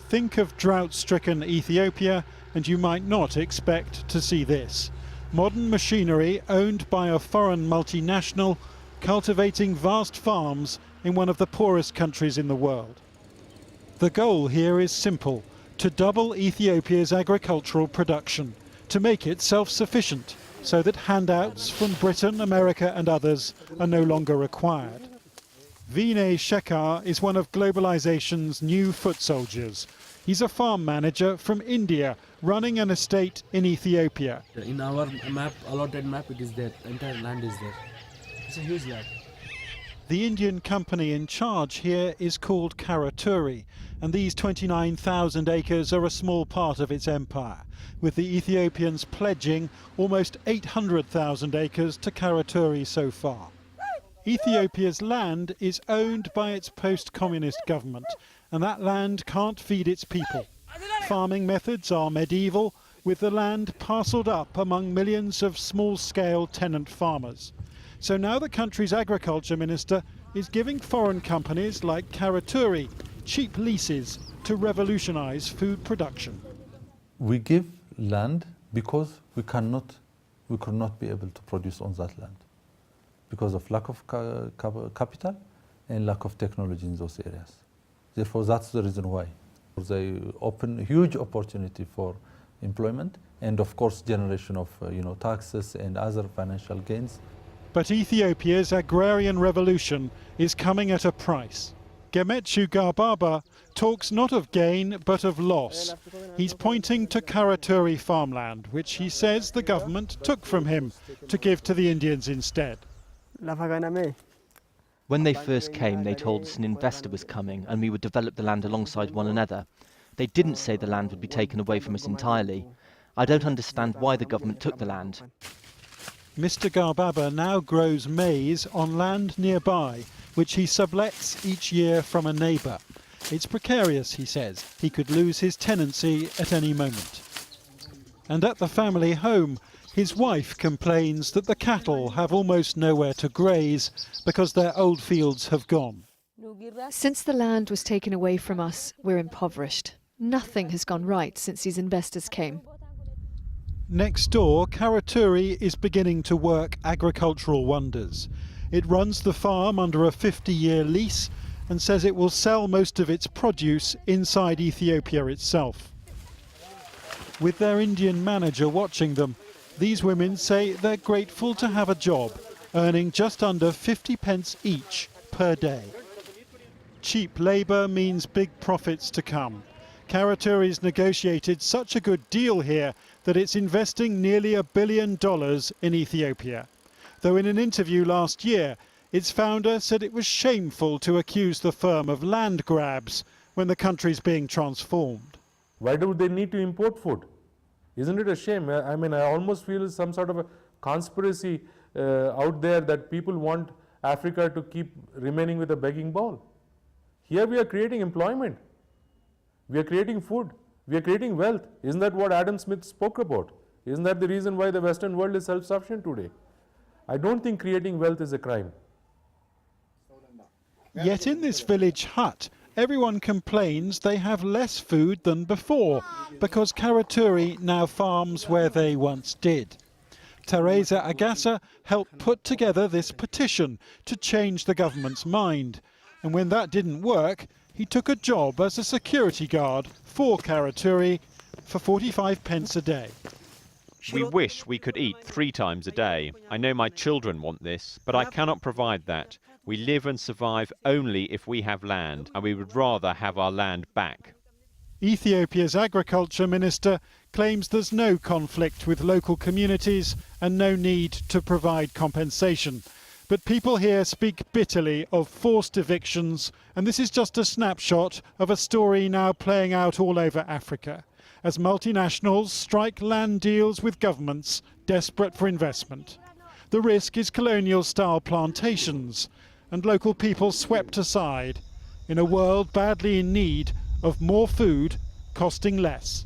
Think of drought-stricken Ethiopia and you might not expect to see this. Modern machinery owned by a foreign multinational cultivating vast farms in one of the poorest countries in the world. The goal here is simple: to double Ethiopia's agricultural production, to make it self-sufficient, so that handouts from Britain, America and others are no longer required. Vinay Shekhar is one of globalization's new foot soldiers. He's a farm manager from India, running an estate in Ethiopia. In our map, allotted map, it is there. The entire land is there. It's a huge land. The Indian company in charge here is called Karaturi, and these 29,000 acres are a small part of its empire, with the Ethiopians pledging almost 800,000 acres to Karaturi so far. Ethiopia's land is owned by its post-communist government, and that land can't feed its people. Farming methods are medieval, with the land parcelled up among millions of small-scale tenant farmers. So now the country's agriculture minister is giving foreign companies like Karaturi cheap leases to revolutionise food production. We give land because we could not be able to produce on that land, because of lack of capital and lack of technology in those areas. Therefore, that's the reason why. They open a huge opportunity for employment and, of course, generation of taxes and other financial gains. But Ethiopia's agrarian revolution is coming at a price. Gemetchu Garbaba talks not of gain but of loss. He's pointing to Karaturi farmland, which he says the government took from him to give to the Indians instead. When they first came, they told us an investor was coming and we would develop the land alongside one another. They didn't say the land would be taken away from us entirely. I don't understand why the government took the land. Mr. Garbaba now grows maize on land nearby, which he sublets each year from a neighbour. It's precarious, he says. He could lose his tenancy at any moment. And at the family home, his wife complains that the cattle have almost nowhere to graze because their old fields have gone. Since the land was taken away from us, we're impoverished. Nothing has gone right since these investors came. Next door, Karaturi is beginning to work agricultural wonders. It runs the farm under a 50-year lease and says it will sell most of its produce inside Ethiopia itself. With their Indian manager watching them, these women say they're grateful to have a job, earning just under 50 pence each per day. Cheap labour means big profits to come. Karaturi's negotiated such a good deal here that it's investing nearly $1 billion in Ethiopia. Though in an interview last year, its founder said it was shameful to accuse the firm of land grabs when the country's being transformed. Why do they need to import food? Isn't it a shame? I mean, I almost feel some sort of a conspiracy out there that people want Africa to keep remaining with a begging bowl. Here we are creating employment. We are creating food. We are creating wealth. Isn't that what Adam Smith spoke about? Isn't that the reason why the Western world is self-sufficient today? I don't think creating wealth is a crime. Yet in this village hut, everyone complains they have less food than before because Karaturi now farms where they once did. Teresa Agasa helped put together this petition to change the government's mind. And when that didn't work, he took a job as a security guard for Karaturi for 45 pence a day. We wish we could eat 3 times a day. I know my children want this, but I cannot provide that. We live and survive only if we have land, and we would rather have our land back. Ethiopia's agriculture minister claims there's no conflict with local communities and no need to provide compensation. But people here speak bitterly of forced evictions, and this is just a snapshot of a story now playing out all over Africa, as multinationals strike land deals with governments desperate for investment. The risk is colonial-style plantations, and local people swept aside in a world badly in need of more food costing less.